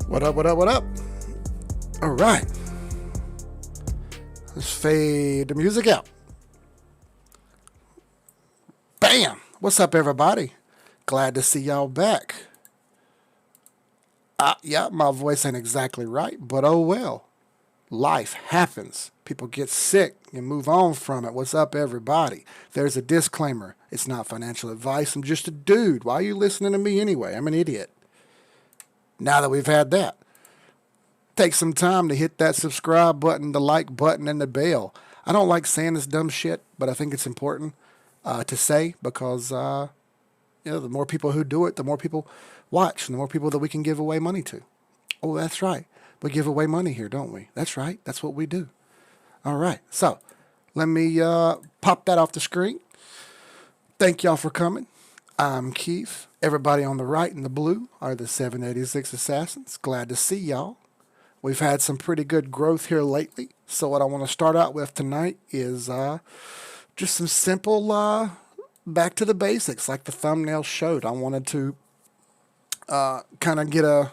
What up, what up, what up? All right. Let's fade the music out. Bam! What's up, everybody? Glad to see y'all back. Yeah, my voice ain't exactly right, but oh well. Life happens. People get sick and move on from it. What's up, everybody? There's a disclaimer. It's not financial advice. I'm just a dude. Why are you listening to me anyway? I'm an idiot. Now that we've had that, take some time to hit that subscribe button, the like button, and the bell. I don't like saying this dumb shit, but I think it's important to say because the more people who do it, the more people watch, and the more people that we can give away money to. Oh, that's right. We give away money here, don't we? That's right. That's what we do. All right. So let me pop that off the screen. Thank y'all for coming. I'm Keith. Everybody on the right in the blue are the 786 Assassins. Glad to see y'all. We've had some pretty good growth here lately. So what I want to start out with tonight is just some simple back to the basics like the thumbnail showed. I wanted to kind of get an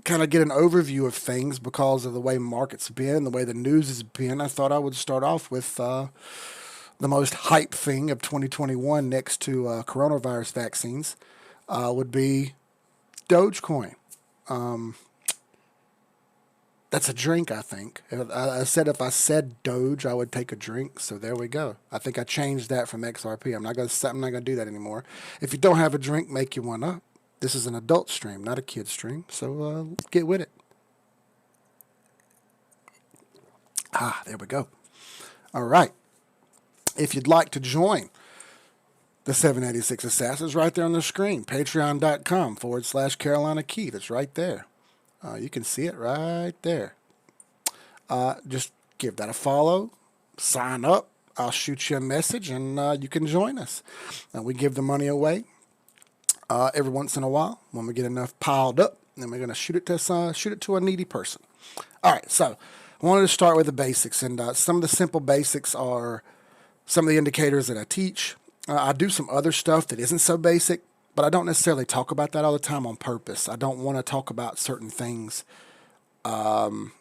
overview of things because of the way market's been, the way the news has been. I thought I would start off with the most hype thing of 2021 next to coronavirus vaccines would be Dogecoin. That's a drink, I think. I said if I said Doge, I would take a drink. So there we go. I think I changed that from XRP. I'm not gonna do that anymore. If you don't have a drink, make you one up. This is an adult stream, not a kid stream. So get with it. There we go. All right. If you'd like to join the 786 Assassins, right there on the screen, patreon.com/Carolina Key. That's right there. You can see it right there. Just give that a follow, sign up. I'll shoot you a message, and you can join us. We give the money away every once in a while when we get enough piled up, and we're going to shoot it to a needy person. All right, so I wanted to start with the basics, and some of the simple basics are some of the indicators that I teach. I do some other stuff that isn't so basic, but I don't necessarily talk about that all the time on purpose. I don't want to talk about certain things that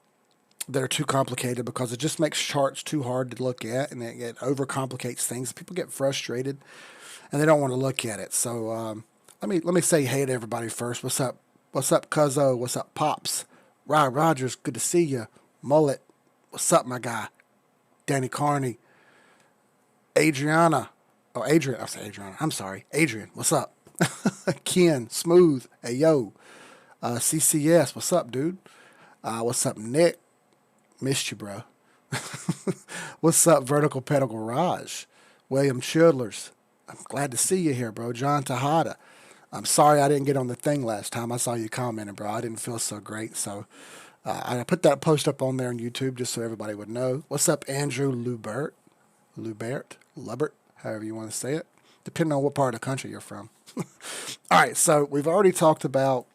are too complicated because it just makes charts too hard to look at, and it overcomplicates things. People get frustrated, and they don't want to look at it. So let me say hey to everybody first. What's up? What's up, Cuzzo? What's up, Pops? Rod Rogers, good to see you. Mullet, what's up, my guy? Danny Carney. Adriana. Oh, Adrian. I say Adriana. I'm sorry. Adrian, what's up? Ken, Smooth, hey yo, CCS, what's up, dude? What's up, Nick? Missed you, bro. What's up, Vertical Pedal Garage? William Chidlers, I'm glad to see you here, bro. John Tejada, I'm sorry I didn't get on the thing last time. I saw you commenting, bro. I didn't feel so great, so I put that post up on there on YouTube just so everybody would know. What's up, Andrew Lubert, however you want to say it, depending on what part of the country you're from. All right, so we've already talked about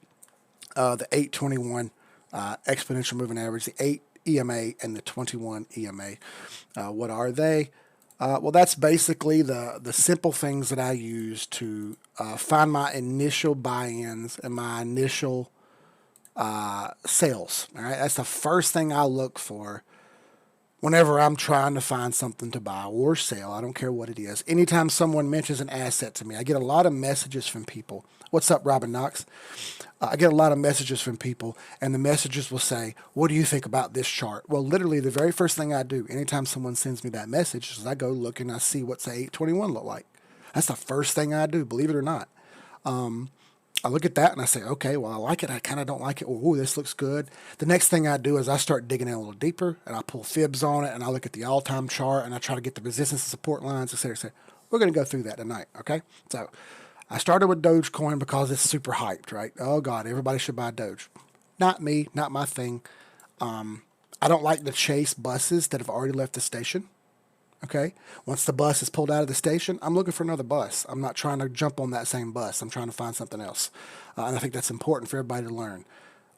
the 821 exponential moving average, the 8 EMA, and the 21 EMA. What are they? Well, that's basically the simple things that I use to find my initial buy-ins and my initial sales. All right, that's the first thing I look for whenever I'm trying to find something to buy or sell. I don't care what it is. Anytime someone mentions an asset to me, I get a lot of messages from people. What's up, Robin Knox? I get a lot of messages from people, and the messages will say, what do you think about this chart? Well, literally the very first thing I do anytime someone sends me that message is I go look and I see what's the 821 look like. That's the first thing I do, believe it or not. I look at that and I say, okay, well, I like it. I kind of don't like it. Oh, this looks good. The next thing I do is I start digging in a little deeper, and I pull fibs on it, and I look at the all-time chart, and I try to get the resistance and support lines, et cetera, et cetera. We're going to go through that tonight, okay? So I started with Dogecoin because it's super hyped, right? Oh, God, everybody should buy Doge. Not me, not my thing. I don't like to chase buses that have already left the station. Okay. Once the bus is pulled out of the station, I'm looking for another bus. I'm not trying to jump on that same bus. I'm trying to find something else. And I think that's important for everybody to learn.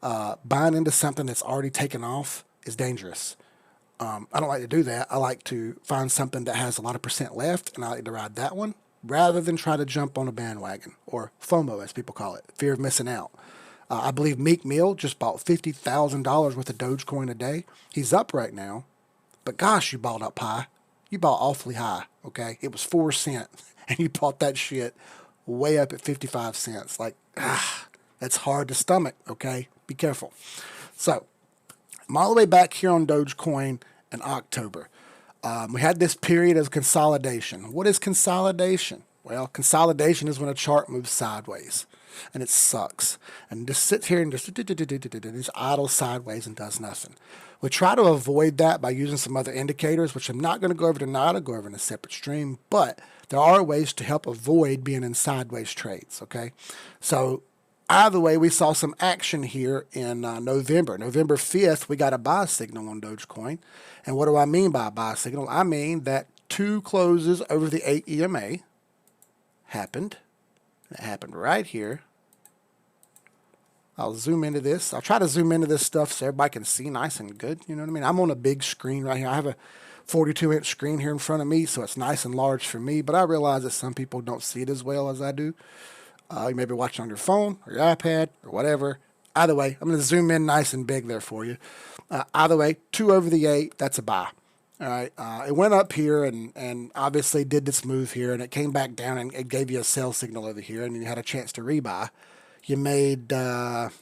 Buying into something that's already taken off is dangerous. I don't like to do that. I like to find something that has a lot of percent left, and I like to ride that one rather than try to jump on a bandwagon, or FOMO, as people call it, fear of missing out. I believe Meek Mill just bought $50,000 worth of Dogecoin a day. He's up right now, but gosh, you bought up high. You bought awfully high, okay? It was 4 cents, and you bought that shit way up at 55 cents. Like, that's hard to stomach, okay? Be careful. So, I'm all the way back here on Dogecoin in October. We had this period of consolidation. What is consolidation? Well, consolidation is when a chart moves sideways, and it sucks. And just sits here and just idle sideways and does nothing. We try to avoid that by using some other indicators, which I'm not going to go over tonight. I'll go over in a separate stream. But there are ways to help avoid being in sideways trades, okay? So either way, we saw some action here in November. November 5th, we got a buy signal on Dogecoin. And what do I mean by a buy signal? I mean that 2 closes over the 8 EMA happened. It happened right here. I'll zoom into this. I'll try to zoom into this stuff so everybody can see nice and good. You know what I mean? I'm on a big screen right here. I have a 42-inch screen here in front of me, so it's nice and large for me. But I realize that some people don't see it as well as I do. You may be watching on your phone or your iPad or whatever. Either way, I'm going to zoom in nice and big there for you. Either way, 2 over the 8, that's a buy. All right, it went up here and obviously did this move here, and it came back down and it gave you a sell signal over here, and you had a chance to rebuy. You made, let's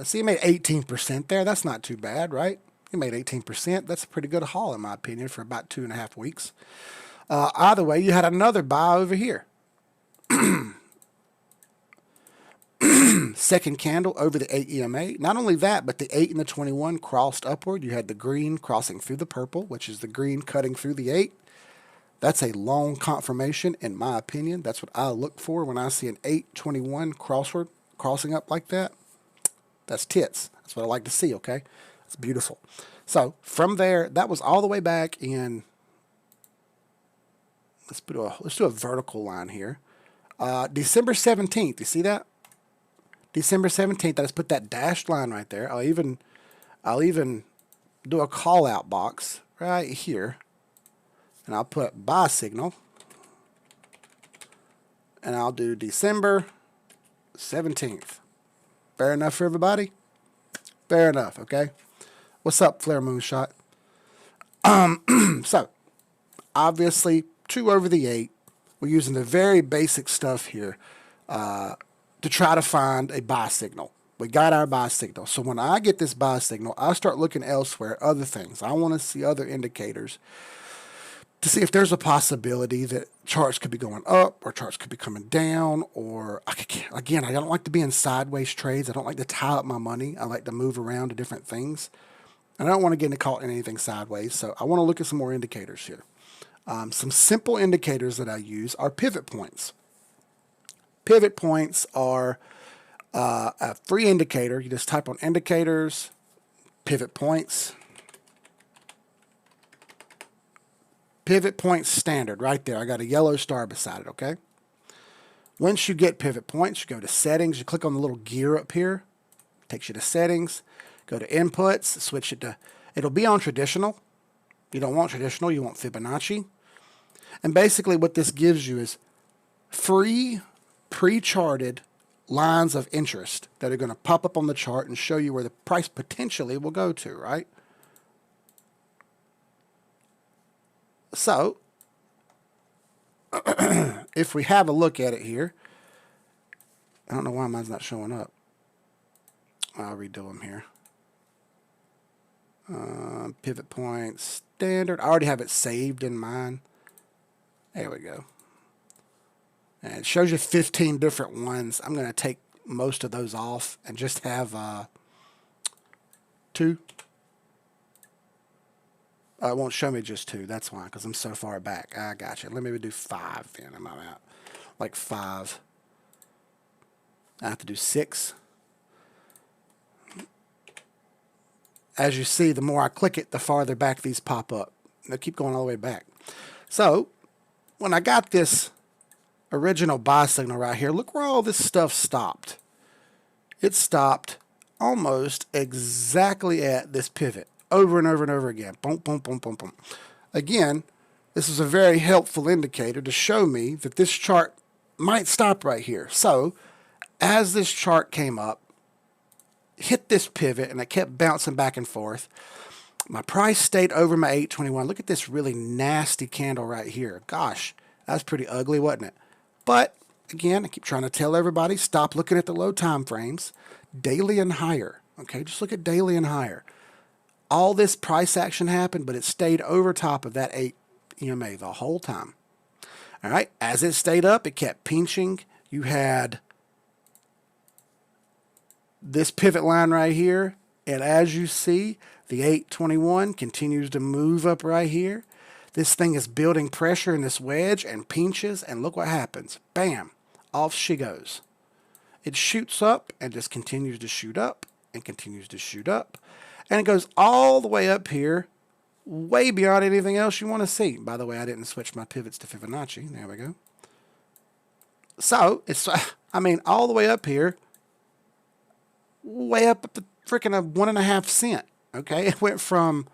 see, you made 18% there. That's not too bad, right? You made 18%. That's a pretty good haul, in my opinion, for about 2.5 weeks. Either way, you had another buy over here. Second candle over the 8 EMA. Not only that, but the 8 and the 21 crossed upward. You had the green crossing through the purple, which is the green cutting through the 8. That's a long confirmation, in my opinion. That's what I look for when I see an 821 crossing up like that. That's tits. That's what I like to see, okay? It's beautiful. So from there, that was all the way back in, let's do a vertical line here. December 17th, you see that? December 17th, I just put that dashed line right there. I'll even do a call out box right here. And I'll put buy signal. And I'll do December 17th. Fair enough for everybody? Fair enough, okay? What's up, Flare Moonshot? So, obviously, 2 over the 8. We're using the very basic stuff here to try to find a buy signal. We got our buy signal. So when I get this buy signal, I start looking elsewhere, other things. I want to see other indicators to see if there's a possibility that charts could be going up or charts could be coming down, or again, I don't like to be in sideways trades. I don't like to tie up my money. I like to move around to different things. And I don't want to get caught in anything sideways. So I want to look at some more indicators here. Some simple indicators that I use are pivot points. Pivot points are a free indicator. You just type on indicators, pivot points. Pivot point standard right there. I got a yellow star beside it, okay? Once you get pivot points, you go to settings. You click on the little gear up here. Takes you to settings. Go to inputs. Switch it to, it'll be on traditional. You don't want traditional. You want Fibonacci. And basically what this gives you is free pre-charted lines of interest that are going to pop up on the chart and show you where the price potentially will go to, right? So, if we have a look at it here, I don't know why mine's not showing up. I'll redo them here. Pivot point standard. I already have it saved in mine. There we go. And it shows you 15 different ones. I'm going to take most of those off and just have 2. It won't show me just 2. That's why, because I'm so far back. I got you. Let me do 5 then. I'm out. Like 5. I have to do 6. As you see, the more I click it, the farther back these pop up. They'll keep going all the way back. So, when I got this original buy signal right here, look where all this stuff stopped. It stopped almost exactly at this pivot. Over and over and over again. Boom, boom, boom, boom, boom. Again, this is a very helpful indicator to show me that this chart might stop right here. So, as this chart came up, hit this pivot, and it kept bouncing back and forth. My price stayed over my 821. Look at this really nasty candle right here. Gosh, that's pretty ugly, wasn't it? But again, I keep trying to tell everybody, stop looking at the low time frames, daily and higher. Okay, just look at daily and higher. All this price action happened, but it stayed over top of that 8 EMA the whole time. All right, as it stayed up, it kept pinching. You had this pivot line right here, and as you see, the 821 continues to move up right here. This thing is building pressure in this wedge and pinches, and look what happens. Bam, off she goes. It shoots up and just continues to shoot up and continues to shoot up, and it goes all the way up here, way beyond anything else you want to see. By the way, I didn't switch my pivots to Fibonacci. There we go. So it's, I mean, all the way up here, way up at the freaking 1.5 cent. Okay, it went from,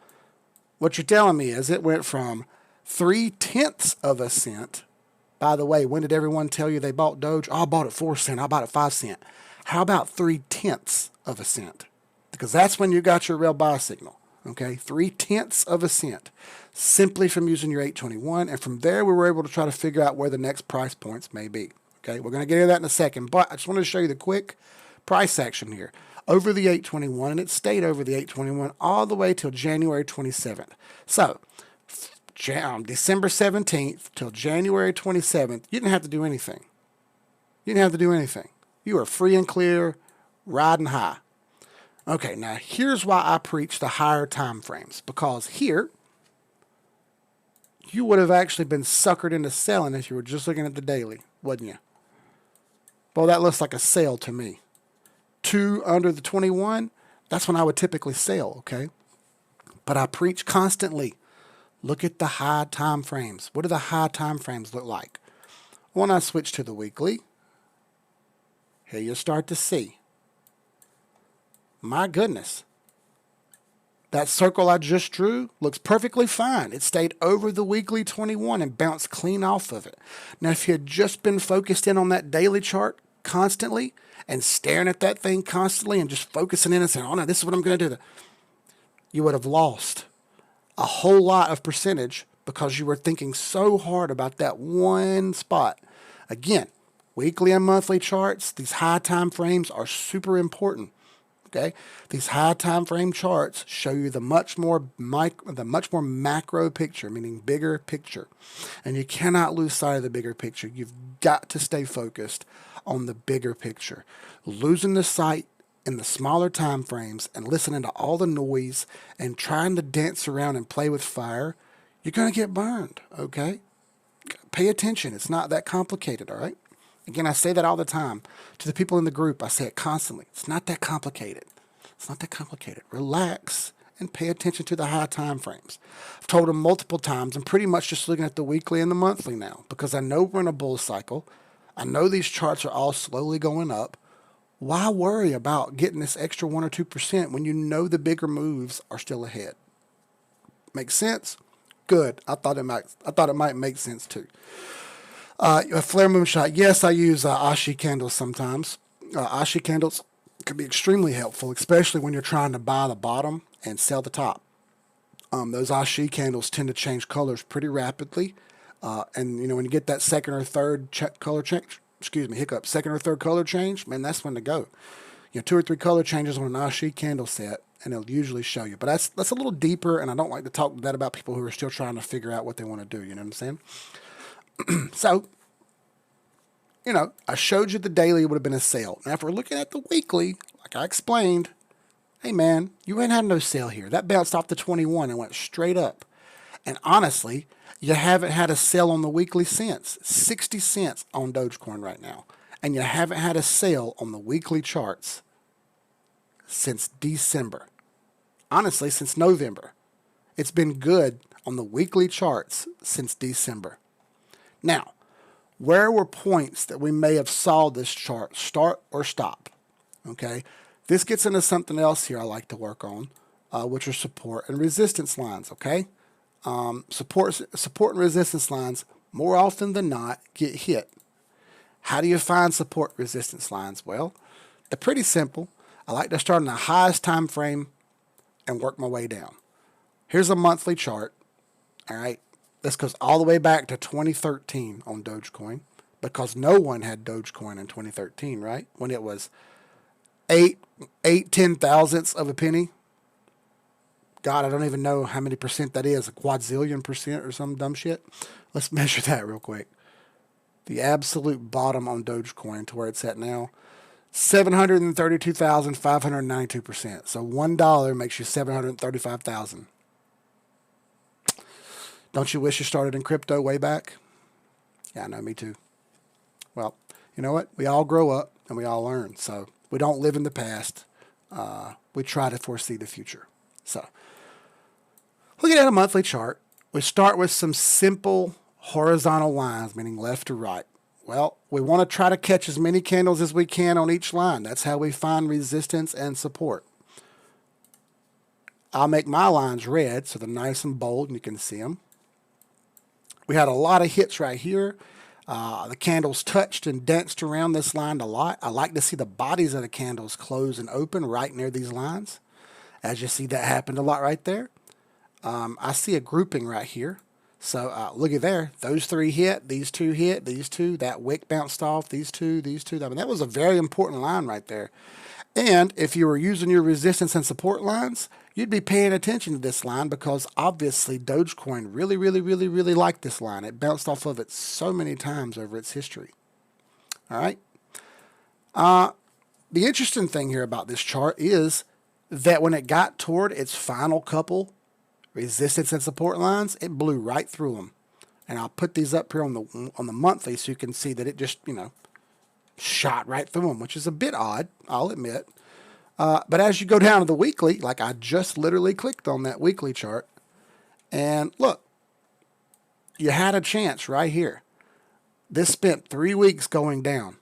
what you're telling me is it went from 0.3 of a cent. By the way, when did everyone tell you they bought Doge? Oh, I bought it 4 cents. I bought it 5 cents. How about 0.3 of a cent? Because that's when you got your real buy signal. Okay, 0.3 of a cent, simply from using your 821. And from there, we were able to try to figure out where the next price points may be. Okay, we're going to get into that in a second, but I just wanted to show you the quick price action here. Over the 821, and it stayed over the 821 all the way till January 27th. So, December 17th till January 27th, you didn't have to do anything. You didn't have to do anything. You were free and clear, riding high. Okay, now here's why I preach the higher time frames. Because here, you would have actually been suckered into selling if you were just looking at the daily, wouldn't you? Well, that looks like a sale to me. 2 under the 21, that's when I would typically sell, okay? But I preach constantly, look at the high time frames. What do the high time frames look like? When I switch to the weekly, here you start to see. My goodness. That circle I just drew looks perfectly fine. It stayed over the weekly 21 and bounced clean off of it. Now, if you had just been focused in on that daily chart constantly and staring at that thing constantly and just focusing in and saying, oh no, this is what I'm going to do, you would have lost a whole lot of percentage because you were thinking so hard about that one spot. Again, weekly and monthly charts, these high time frames are super important. Okay, these high time frame charts show you the much more macro picture, meaning bigger picture, and you cannot lose sight of the bigger picture. You've got to stay focused on the bigger picture. Losing the sight in the smaller time frames and listening to all the noise and trying to dance around and play with fire, you're going to get burned. Okay, pay attention. It's not that complicated. All right. Again, I say that all the time to the people in the group. I say it constantly. It's not that complicated. It's not that complicated. Relax and pay attention to the high time frames. I've told them multiple times. I'm pretty much just looking at the weekly and the monthly now because I know we're in a bull cycle. I know these charts are all slowly going up. Why worry about getting this extra 1 or 2% when you know the bigger moves are still ahead? Make sense? Good. I thought it might make sense too. A flare moonshot. Yes, I use Ashi candles sometimes. Ashi candles can be extremely helpful, especially when you're trying to buy the bottom and sell the top. Those Ashi candles tend to change colors pretty rapidly. And, you know, when you get that second or third color change, second or third color change, man, that's when to go. You know, 2 or 3 color changes on an Ashi candle set, and it'll usually show you. But that's a little deeper, and I don't like to talk that about people who are still trying to figure out what they want to do. You know what I'm saying? So, you know, I showed you the daily would have been a sale. Now, if we're looking at the weekly, like I explained, hey, man, you ain't had no sale here. That bounced off the 21 and went straight up. And honestly, you haven't had a sale on the weekly since. 60 cents on Dogecoin right now. And you haven't had a sale on the weekly charts since December. Honestly, since November. It's been good on the weekly charts since December. Now, where were points that we may have saw this chart start or stop? Okay, this gets into something else here I like to work on, which are support and resistance lines. Okay, support and resistance lines more often than not get hit. How do you find support resistance lines? Well, they're pretty simple. I like to start in the highest time frame and work my way down. Here's a monthly chart. All right. This goes all the way back to 2013 on Dogecoin because no one had Dogecoin in 2013, right? When it was ten thousandths of a penny. God, I don't even know how many percent that is, a quadzillion percent or some dumb shit. Let's measure that real quick. The absolute bottom on Dogecoin to where it's at now, 732,592%. So $1 makes you 735,000. Don't you wish you started in crypto way back? Yeah, I know, me too. Well, you know what? We all grow up and we all learn. So we don't live in the past. We try to foresee the future. So looking at a monthly chart, we start with some simple horizontal lines, meaning left to right. Well, we want to try to catch as many candles as we can on each line. That's how we find resistance and support. I'll make my lines red so they're nice and bold and you can see them. We had a lot of hits right here. The candles touched and danced around this line a lot. I like to see the bodies of the candles close and open right near these lines. As you see, that happened a lot right there. I see a grouping right here. So look at there. Those three hit. These two hit. These two. That wick bounced off. These two. These two. I mean, that was a very important line right there. And if you were using your resistance and support lines, you'd be paying attention to this line because obviously Dogecoin really, really, really, really liked this line. It bounced off of it so many times over its history. All right. The interesting thing here about this chart is that when it got toward its final couple resistance and support lines, it blew right through them. And I'll put these up here on the monthly so you can see that it just, shot right through them, which is a bit odd, I'll admit. But as you go down to the weekly, like I just literally clicked on that weekly chart, and look, you had a chance right here. This spent 3 weeks going down.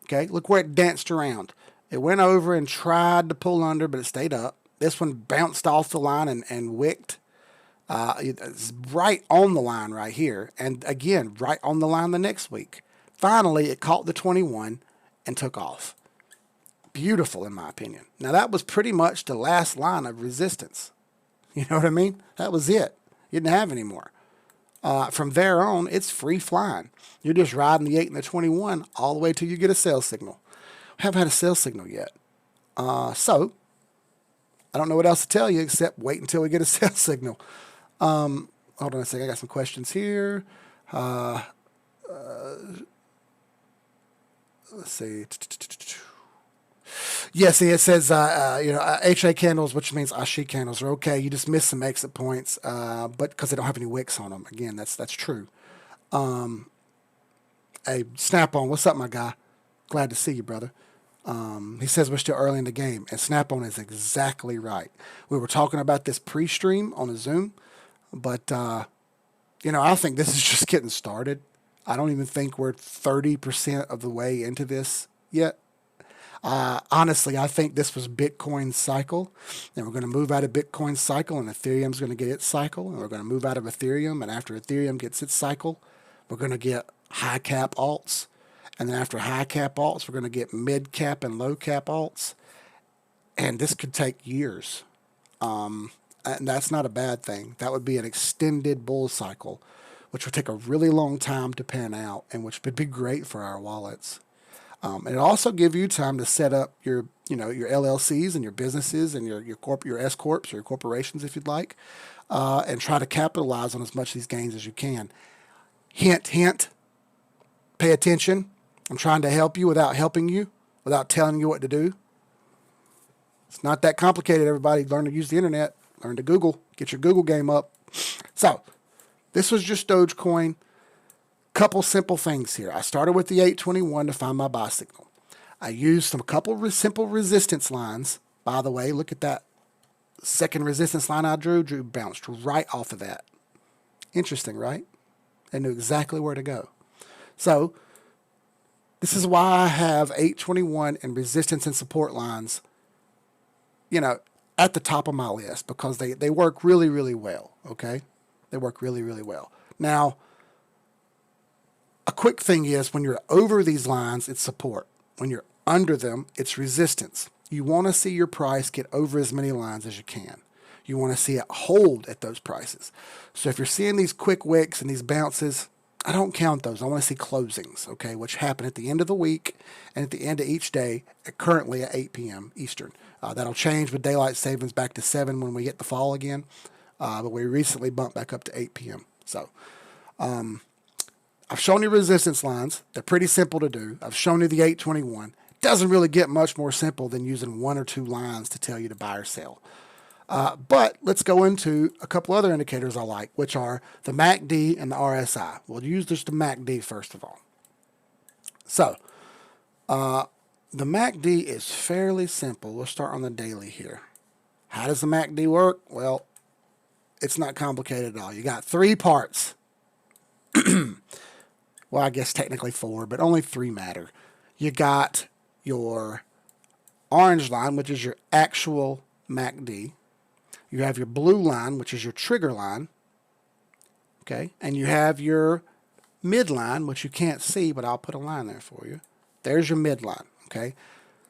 Okay, look where it danced around. It went over and tried to pull under, but it stayed up. This one bounced off the line and wicked. It's right on the line right here. And again, right on the line the next week. Finally, it caught the 21 and took off. Beautiful, in my opinion. Now, that was pretty much the last line of resistance. You know what I mean? That was it. You didn't have any more. From there on, it's free flying. You're just riding the 8 and the 21 all the way till you get a sell signal. We haven't had a sell signal yet. So, I don't know what else to tell you except wait until we get a sell signal. Hold on a second. I got some questions here. Let's see. Yeah, see, it says, HA candles, which means Ashi candles, are okay. You just miss some exit points, but because they don't have any wicks on them. Again, that's true. Hey, Snap-on, what's up, my guy? Glad to see you, brother. He says we're still early in the game, and Snap-on is exactly right. We were talking about this pre-stream on a Zoom, but, I think this is just getting started. I don't even think we're 30% of the way into this yet. Honestly, I think this was Bitcoin's cycle, and we're going to move out of Bitcoin's cycle, and Ethereum's going to get its cycle, and we're going to move out of Ethereum, and after Ethereum gets its cycle, we're going to get high cap alts, and then after high cap alts, we're going to get mid cap and low cap alts, and this could take years, and that's not a bad thing. That would be an extended bull cycle, which would take a really long time to pan out, and which would be great for our wallets. And it also give you time to set up your LLCs and your businesses and your S corps or your corporations if you'd like, and try to capitalize on as much of these gains as you can. Hint, hint. Pay attention. I'm trying to help you without helping you, without telling you what to do. It's not that complicated, everybody. Learn to use the internet. Learn to Google. Get your Google game up. So, this was just Dogecoin. Couple simple things here. I started with the 821 to find my buy signal. I used a couple simple resistance lines. By the way, look at that second resistance line I drew. Drew bounced right off of that. Interesting, right? I knew exactly where to go. So, this is why I have 821 and resistance and support lines, at the top of my list, because they work really, really well, okay? They work really, really well. Now, A quick thing is when you're over these lines, it's support. When you're under them, it's resistance. You want to see your price get over as many lines as you can. You want to see it hold at those prices. So if you're seeing these quick wicks and these bounces, I don't count those. I want to see closings, okay, which happen at the end of the week and at the end of each day, currently at 8 p.m. Eastern. That'll change with daylight savings back to 7 when we get the fall again, but we recently bumped back up to 8 p.m. So I've shown you resistance lines. They're pretty simple to do. I've shown you the 821. It doesn't really get much more simple than using one or two lines to tell you to buy or sell. But let's go into a couple other indicators I like, which are the MACD and the RSI. We'll use just the MACD first of all. So the MACD is fairly simple. We'll start on the daily here. How does the MACD work? Well, it's not complicated at all. You got three parts. Well, I guess technically four, but only three matter. You got your orange line, which is your actual MACD. You have your blue line, which is your trigger line. Okay, and you have your midline, which you can't see, but I'll put a line there for you. There's your midline. Okay,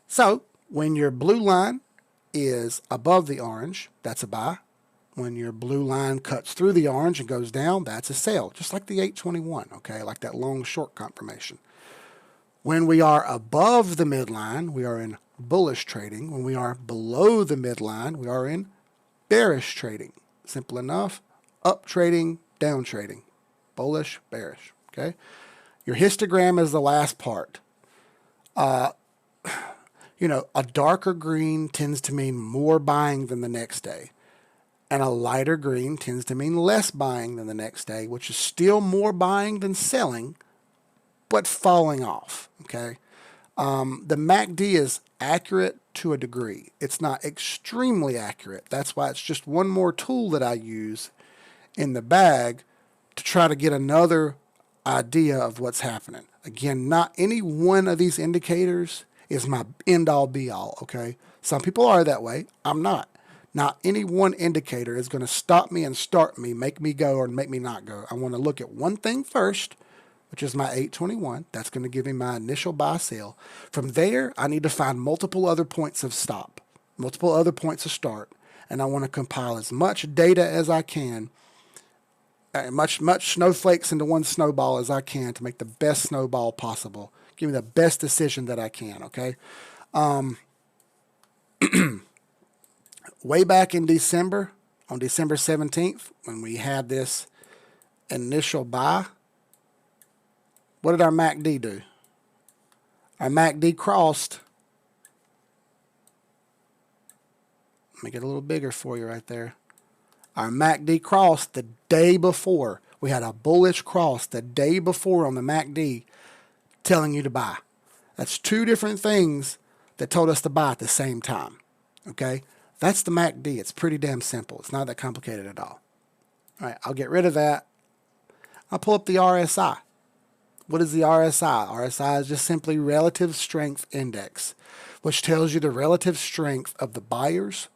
so when your blue line is above the orange, that's a buy. When your blue line cuts through the orange and goes down, that's a sell, just like the 821, okay, like that long short confirmation. When we are above the midline, we are in bullish trading. When we are below the midline, we are in bearish trading. Simple enough. Up trading, down trading. Bullish, bearish, okay? Your histogram is the last part. You know, a darker green tends to mean more buying than the next day. And a lighter green tends to mean less buying than the next day, which is still more buying than selling, but falling off, okay? The MACD is accurate to a degree. It's not extremely accurate. That's why it's just one more tool that I use in the bag to try to get another idea of what's happening. Again, not any one of these indicators is my end-all be-all, okay? Some people are that way. I'm not. Not any one indicator is going to stop me and start me, make me go or make me not go. I want to look at one thing first, which is my 821. That's going to give me my initial buy sell. From there, I need to find multiple other points of stop, multiple other points of start, and I want to compile as much data as I can, much snowflakes into one snowball as I can to make the best snowball possible. Give me the best decision that I can, okay? Way back in December, on December 17th, when we had this initial buy, what did our MACD do? Our MACD crossed. Let me get a little bigger for you right there. Our MACD crossed the day before. We had a bullish cross the day before on the MACD telling you to buy. That's two different things that told us to buy at the same time, okay? That's the MACD. It's pretty damn simple. It's not that complicated at all. All right, I'll get rid of that. I'll pull up the RSI. What is the RSI? RSI is just simply relative strength index, which tells you the relative strength of the buyers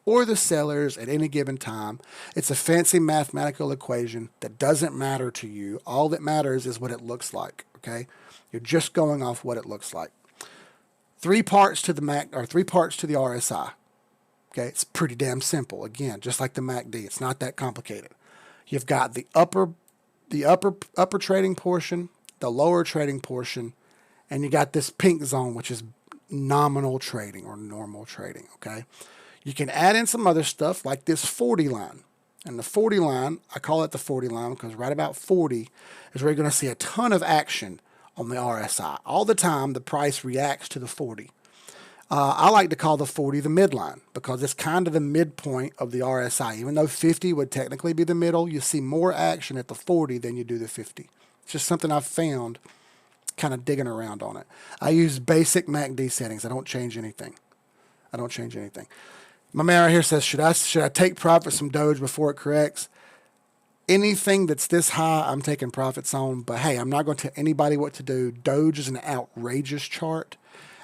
or the sellers at any given time. It's a fancy mathematical equation that doesn't matter to you. All that matters is what it looks like, okay? You're just going off what it looks like. Three parts to the RSI. Okay, it's pretty damn simple. Again, just like the MACD, it's not that complicated. You've got the upper trading portion, the lower trading portion, and you got this pink zone, which is nominal trading or normal trading, okay? You can add in some other stuff like this 40 line. And the 40 line, I call it the 40 line because right about 40 is where you're going to see a ton of action on the RSI. All the time, the price reacts to the 40. I like to call the 40 the midline because it's kind of the midpoint of the RSI. Even though 50 would technically be the middle, you see more action at the 40 than you do the 50. It's just something I've found kind of digging around on it. I use basic MACD settings. I don't change anything. My man right here says, should I take profits from Doge before it corrects? Anything that's this high, I'm taking profits on. But hey, I'm not going to tell anybody what to do. Doge is an outrageous chart.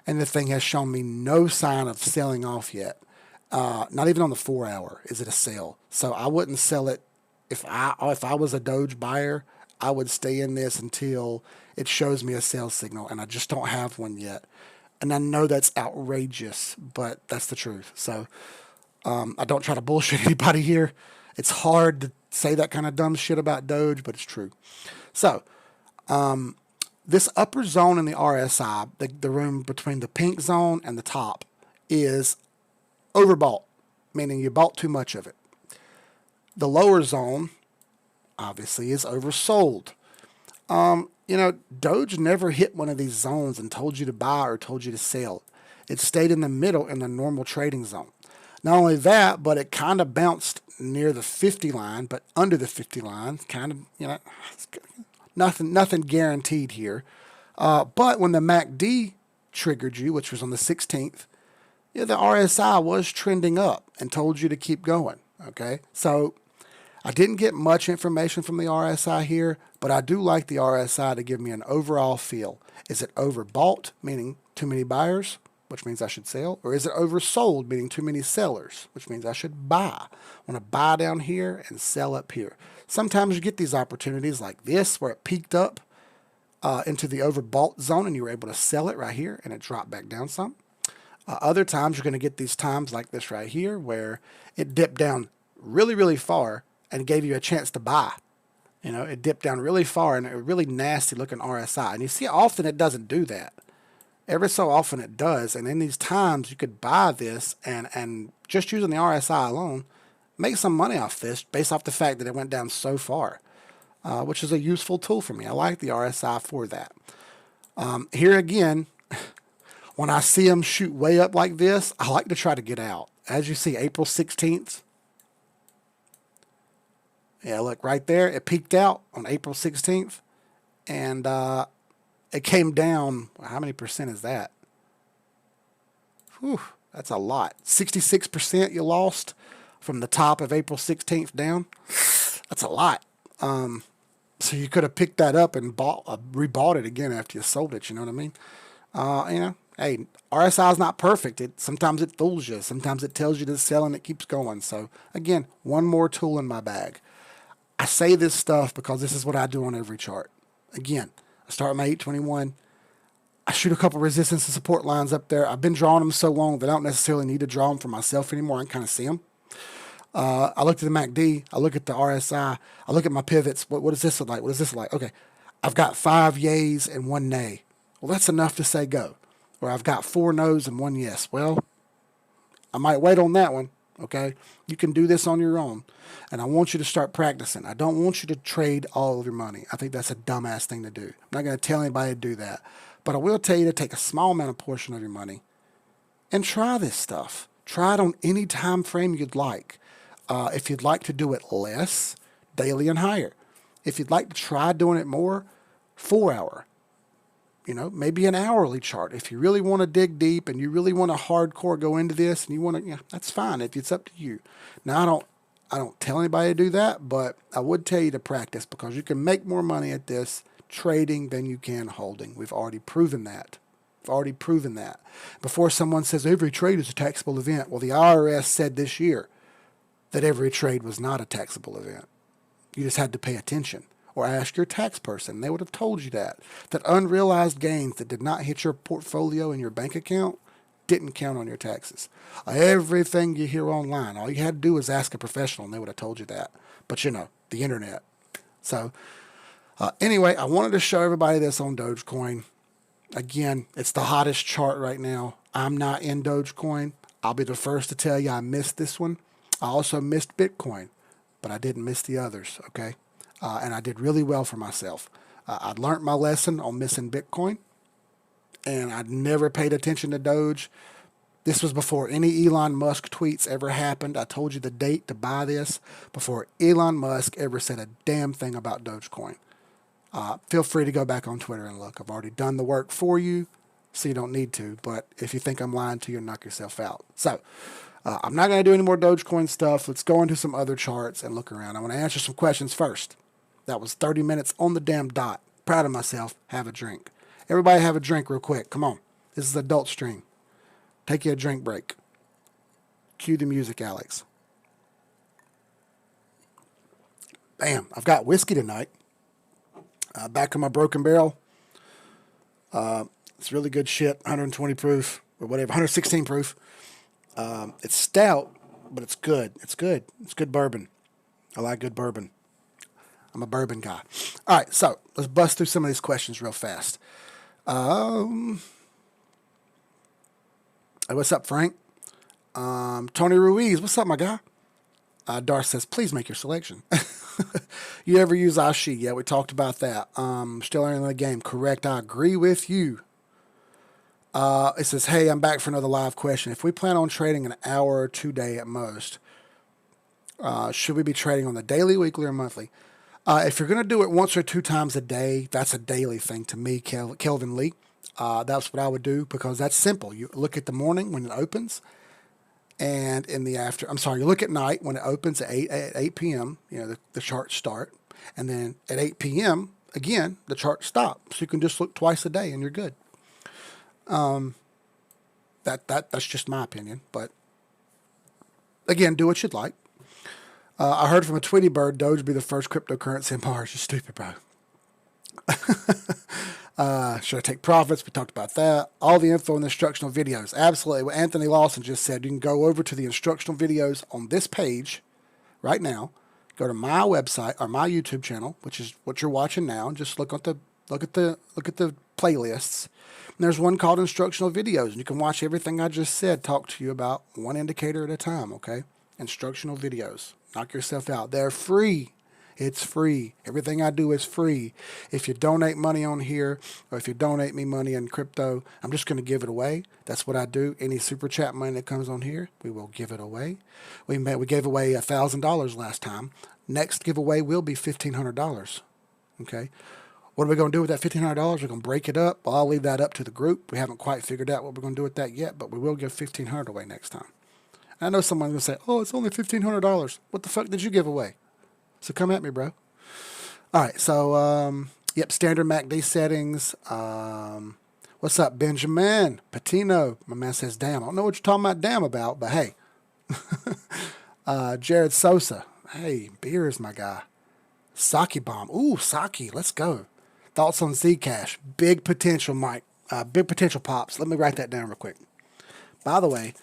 And the thing has shown me no sign of selling off yet. Not even on the 4 hour is it a sell. So I wouldn't sell it. If I was a Doge buyer, I would stay in this until it shows me a sales signal, and I just don't have one yet. And I know that's outrageous, but that's the truth. So I don't try to bullshit anybody here. It's hard to say that kind of dumb shit about Doge, but it's true. So this upper zone in the RSI, the room between the pink zone and the top, is overbought, meaning you bought too much of it. The lower zone, obviously, is oversold. Doge never hit one of these zones and told you to buy or told you to sell. It stayed in the middle in the normal trading zone. Not only that, but it kind of bounced near the 50 line, but under the 50 line. Kind of, nothing guaranteed here. But when the MACD triggered you, which was on the 16th, the RSI was trending up and told you to keep going. Okay, so I didn't get much information from the RSI here, but I do like the RSI to give me an overall feel. Is it overbought, meaning too many buyers, which means I should sell? Or is it oversold, meaning too many sellers, which means I should buy? I want to buy down here and sell up here. Sometimes you get these opportunities like this where it peaked up into the overbought zone and you were able to sell it right here and it dropped back down some. Other times you're going to get these times like this right here where it dipped down really, really far and gave you a chance to buy. It dipped down really far and a really nasty looking RSI. And you see often it doesn't do that. Every so often it does. And in these times you could buy this and just using the RSI alone, make some money off this based off the fact that it went down so far, which is a useful tool for me. I like the RSI for that. Here again, when I see them shoot way up like this, I like to try to get out. As you see, April 16th. Yeah, look right there. It peaked out on April 16th. And it came down. How many percent is that? Whew, that's a lot. 66% you lost from the top of April 16th down. That's a lot. So you could have picked that up and rebought it again after you sold it. You know what I mean? Hey, RSI is not perfect. Sometimes it fools you. Sometimes it tells you to sell and it keeps going. So again, one more tool in my bag. I say this stuff because this is what I do on every chart. Again, I start my 821. I shoot a couple resistance and support lines up there. I've been drawing them so long that I don't necessarily need to draw them for myself anymore. I can kind of see them. I look at the MACD. I look at the RSI. I look at my pivots. What does this look like? What does this look like? Okay, I've got 5 yays and 1 nay. Well, that's enough to say go. Or I've got 4 no's and 1 yes. Well, I might wait on that one. Okay, you can do this on your own. And I want you to start practicing. I don't want you to trade all of your money. I think that's a dumbass thing to do. I'm not going to tell anybody to do that. But I will tell you to take a small amount of portion of your money and try this stuff. Try it on any time frame you'd like. If you'd like to do it less, daily and higher. If you'd like to try doing it more, 4 hour. Maybe an hourly chart. If you really want to dig deep and you really want to hardcore go into this and you want to, that's fine. It's up to you. Now, I don't tell anybody to do that, but I would tell you to practice because you can make more money at this trading than you can holding. We've already proven that. Before someone says every trade is a taxable event, well, the IRS said this year that every trade was not a taxable event. You just had to pay attention. Or ask your tax person. They would have told you that unrealized gains that did not hit your portfolio in your bank account didn't count on your taxes. Everything you hear online, all you had to do was ask a professional and they would have told you that. But the internet. So anyway, I wanted to show everybody this on Dogecoin. Again, it's the hottest chart right now. I'm not in Dogecoin. I'll be the first to tell you I missed this one. I also missed Bitcoin, but I didn't miss the others, okay? And I did really well for myself. I'd learned my lesson on missing Bitcoin, and I'd never paid attention to Doge. This was before any Elon Musk tweets ever happened. I told you the date to buy this before Elon Musk ever said a damn thing about Dogecoin. Feel free to go back on Twitter and look. I've already done the work for you, so you don't need to. But if you think I'm lying to you, knock yourself out. So I'm not going to do any more Dogecoin stuff. Let's go into some other charts and look around. I want to answer some questions first. That was 30 minutes on the damn dot. Proud of myself. Have a drink. Everybody have a drink real quick. Come on. This is adult stream. Take you a drink break. Cue the music, Alex. Bam. I've got whiskey tonight. Back in my Broken Barrel. It's really good shit. 120 proof or whatever, 116 proof. It's stout, but it's good. It's good. It's good bourbon. I like good bourbon. I'm a bourbon guy. All right, so let's bust through some of these questions real fast. Hey, what's up, Frank? Tony Ruiz, what's up, my guy? Darth says, please make your selection. You ever use Ashi? Yeah, we talked about that. Still early in the game. Correct. I agree with you. It says, hey, I'm back for another live question. If we plan on trading an hour or 2 day at most, should we be trading on the daily, weekly, or monthly? If you're going to do it once or 2 times a day, that's a daily thing to me, Kelvin Lee. That's what I would do because that's simple. You look at the morning when it opens, and in the you look at night when it opens at 8 p.m., the charts start. And then at 8 p.m., again, the charts stop. So you can just look twice a day and you're good. That's just my opinion. But again, do what you'd like. I heard from a Tweety bird, Doge be the first cryptocurrency in Mars. You're stupid, bro. Should I take profits? We talked about that. All the info in the instructional videos. Absolutely. What Anthony Lawson just said, you can go over to the instructional videos on this page right now. Go to my website or my YouTube channel, which is what you're watching now. Just look at the playlists. And there's one called instructional videos, and you can watch everything I just said. Talk to you about one indicator at a time. Okay, instructional videos. Knock yourself out. They're free. It's free. Everything I do is free. If you donate money on here, or if you donate me money in crypto, I'm just going to give it away. That's what I do. Any super chat money that comes on here, we will give it away. We gave away $1,000 last time. Next giveaway will be $1,500. Okay. What are we going to do with that $1,500? We're going to break it up. Well, I'll leave that up to the group. We haven't quite figured out what we're going to do with that yet, but we will give $1,500 away next time. I know someone's going to say, oh, it's only $1,500. What the fuck did you give away? So come at me, bro. All right, so, standard MACD settings. What's up, Benjamin? Patino. My man says, damn. I don't know what you're talking about damn about, but hey. Jared Sosa. Hey, beers, my guy. Sake bomb. Ooh, sake. Let's go. Thoughts on Zcash. Big potential, Mike. Big potential pops. Let me write that down real quick. By the way,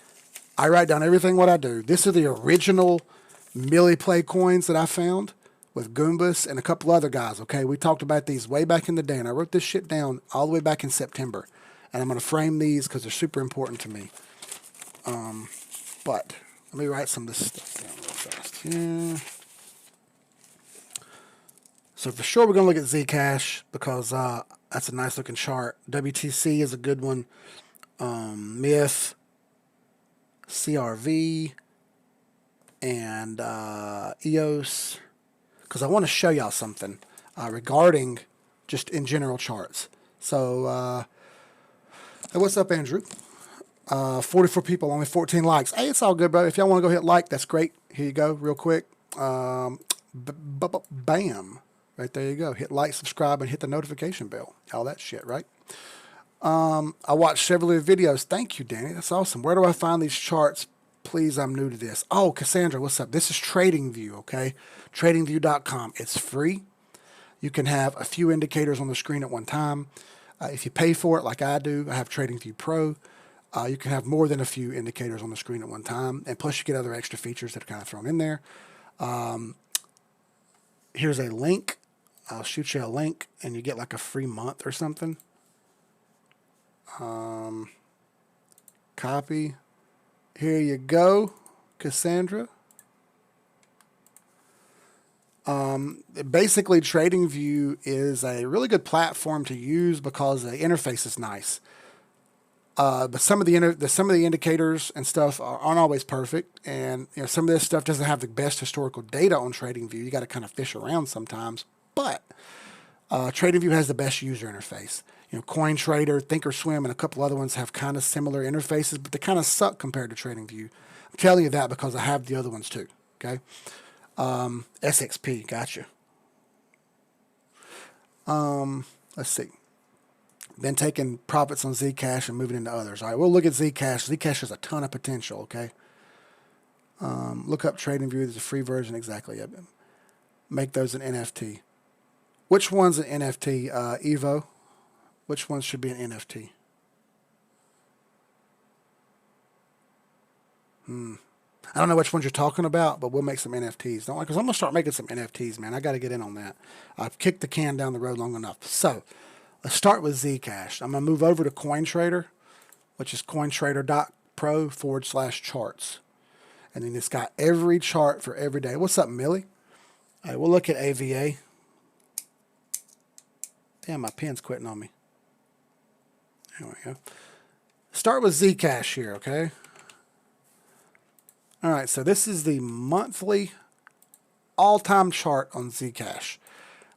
I write down everything what I do. This is the original Millie Play coins that I found with Goombas and a couple other guys, okay? We talked about these way back in the day, and I wrote this shit down all the way back in September. And I'm going to frame these because they're super important to me. But let me write some of this stuff down real fast here. So for sure we're going to look at Zcash because that's a nice looking chart. WTC is a good one. Myth, CRV, and EOS, because I want to show y'all something regarding just in general charts. So, hey, what's up, Andrew? 44 people, only 14 likes. Hey, it's all good, bro. If y'all want to go hit like, that's great. Here you go, real quick. Bam. Right there you go. Hit like, subscribe, and hit the notification bell. All that shit, right? I watched several of your videos. Thank you, Danny. That's awesome. Where do I find these charts? Please, I'm new to this. Oh, Cassandra, what's up? This is TradingView, okay? TradingView.com. It's free. You can have a few indicators on the screen at one time. If you pay for it, like I do, I have TradingView Pro. You can have more than a few indicators on the screen at one time. And plus, you get other extra features that are kind of thrown in there. Here's a link. I'll shoot you a link, and you get like a free month or something. Copy. Here you go, Cassandra. Basically, TradingView is a really good platform to use because the interface is nice. But some of the indicators and stuff aren't always perfect, and some of this stuff doesn't have the best historical data on TradingView. You got to kind of fish around sometimes, but TradingView has the best user interface. CoinTrader, Thinkorswim, and a couple other ones have kind of similar interfaces, but they kind of suck compared to TradingView. I'm telling you that because I have the other ones too. Okay, SXP, gotcha. Let's see. Been taking profits on Zcash and moving into others. All right, we'll look at Zcash. Zcash has a ton of potential. Okay. Look up TradingView. There's a free version. Exactly. Yep. Make those an NFT. Which one's an NFT? Evo. Which one should be an NFT? I don't know which ones you're talking about, but we'll make some NFTs. Don't, because I'm gonna start making some NFTs, man. I got to get in on that. I've kicked the can down the road long enough. So let's start with Zcash. I'm gonna move over to CoinTrader, which is cointrader.pro/charts, and then it's got every chart for every day. What's up, Millie? All right, we'll look at AVA. Damn, my pen's quitting on me. There we go. Start with Zcash here, okay? All right, so this is the monthly all-time chart on Zcash.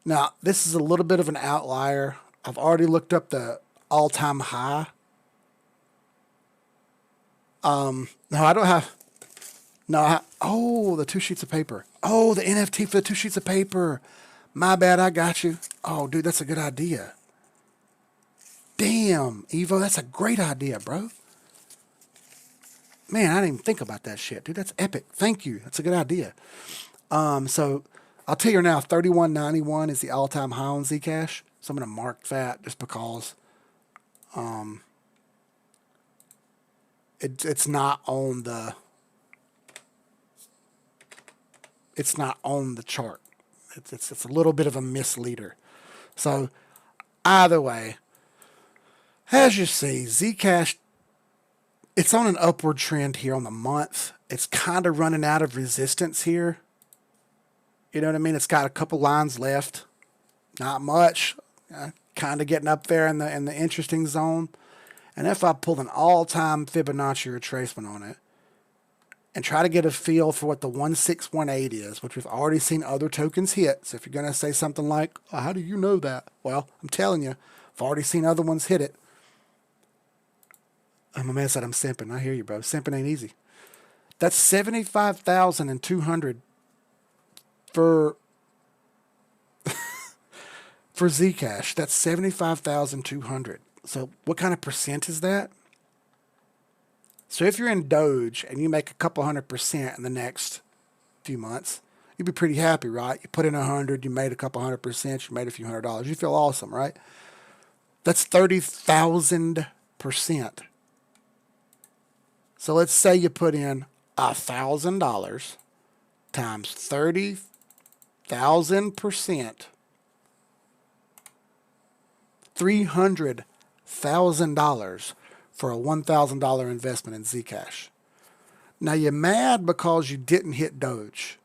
Now, this is a little bit of an outlier. I've already looked up the all-time high. No, I don't have. No, oh, the 2 sheets of paper. Oh, the NFT for the 2 sheets of paper. My bad, I got you. Oh, dude, that's a good idea. Damn, Evo, that's a great idea, bro. Man, I didn't even think about that shit, dude. That's epic. Thank you. That's a good idea. So I'll tell you now, 31.91 is the all-time high on Zcash. So I'm going to mark that just because it's not on the chart. It's a little bit of a misleader. So either way, as you see, Zcash, it's on an upward trend here on the month. It's kind of running out of resistance here. You know what I mean? It's got a couple lines left. Not much. Kind of getting up there in the interesting zone. And if I pull an all-time Fibonacci retracement on it and try to get a feel for what the 1618 is, which we've already seen other tokens hit. So if you're going to say something like, oh, how do you know that? Well, I'm telling you, I've already seen other ones hit it. My man said I'm simping. I hear you, bro. Simping ain't easy. That's 75,200 for Zcash. That's 75,200. So what kind of percent is that? So if you're in Doge and you make a couple 100% in the next few months, you'd be pretty happy, right? You put in 100, you made a couple 100%, you made a few $100. You feel awesome, right? That's 30,000%. So let's say you put in $1,000 times 30,000%, $300,000 for a $1,000 investment in Zcash. Now you're mad because you didn't hit Doge,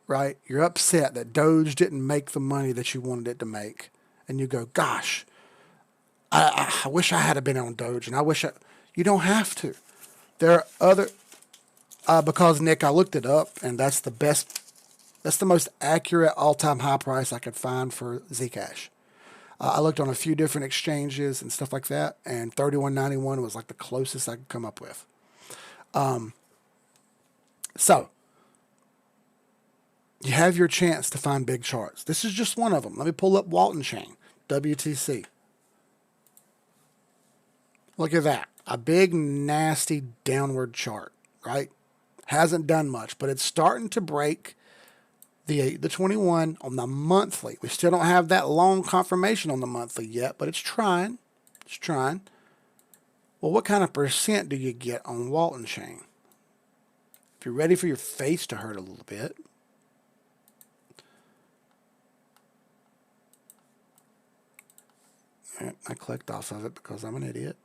right? You're upset that Doge didn't make the money that you wanted it to make. And you go, gosh, I wish I had been on Doge, and you don't have to. There are other, because Nick, I looked it up, and that's the most accurate all-time high price I could find for Zcash. I looked on a few different exchanges and stuff like that, and 31.91 was like the closest I could come up with. So you have your chance to find big charts. This is just one of them. Let me pull up Walton Chain, WTC. Look at that. A big, nasty downward chart, right? Hasn't done much, but it's starting to break the 21 on the monthly. We still don't have that long confirmation on the monthly yet, but it's trying. It's trying. Well, what kind of percent do you get on Walton Chain? If you're ready for your face to hurt a little bit, I clicked off of it because I'm an idiot.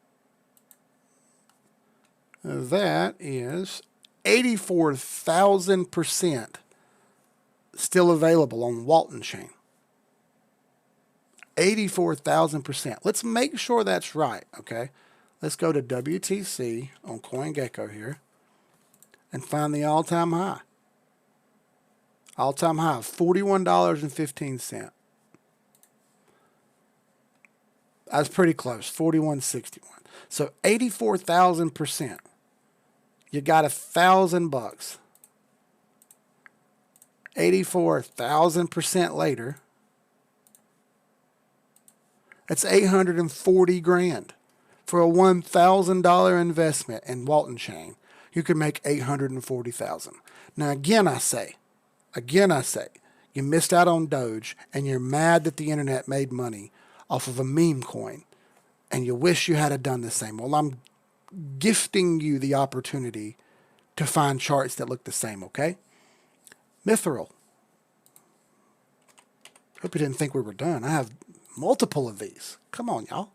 That is 84,000% still available on Walton Chain. 84,000%. Let's make sure that's right, okay? Let's go to WTC on CoinGecko here and find the all-time high. All-time high of $41.15. That's pretty close, $41.61. So 84,000%. You got $1,000. 84,000% later, that's 840 grand. For a $1,000 investment in Walton Chain, you could make 840,000. Now again I say, you missed out on Doge and you're mad that the internet made money off of a meme coin, and you wish you had done the same. Well, I'm gifting you the opportunity to find charts that look the same, okay? Mithril. Hope you didn't think we were done. I have multiple of these. Come on, y'all.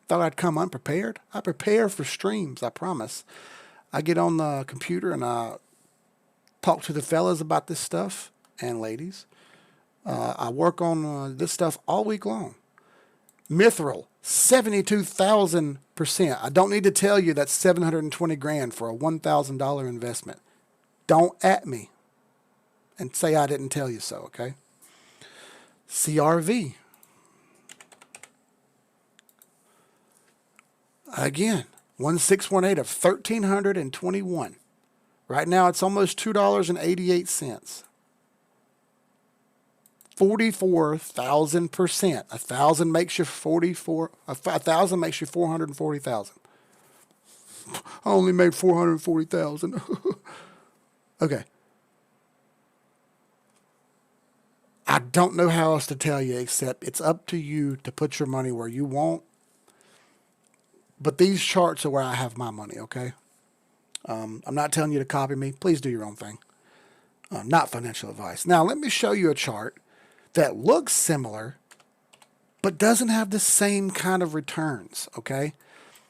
Thought I'd come unprepared? I prepare for streams, I promise. I get on the computer and I talk to the fellas about this stuff, and ladies. I work on this stuff all week long. Mithril, 72,000%. I don't need to tell you that's 720 grand for a $1,000 investment. Don't at me and say I didn't tell you so, okay? CRV. Again, 1618 of 1,321. Right now it's almost $2.88. 44,000%. 1,000 makes you 44. 1,000 makes you 440,000. I only made 440,000. Okay. I don't know how else to tell you except it's up to you to put your money where you want. But these charts are where I have my money, okay? I'm not telling you to copy me. Please do your own thing. Not financial advice. Now, let me show you a chart that looks similar, but doesn't have the same kind of returns, okay?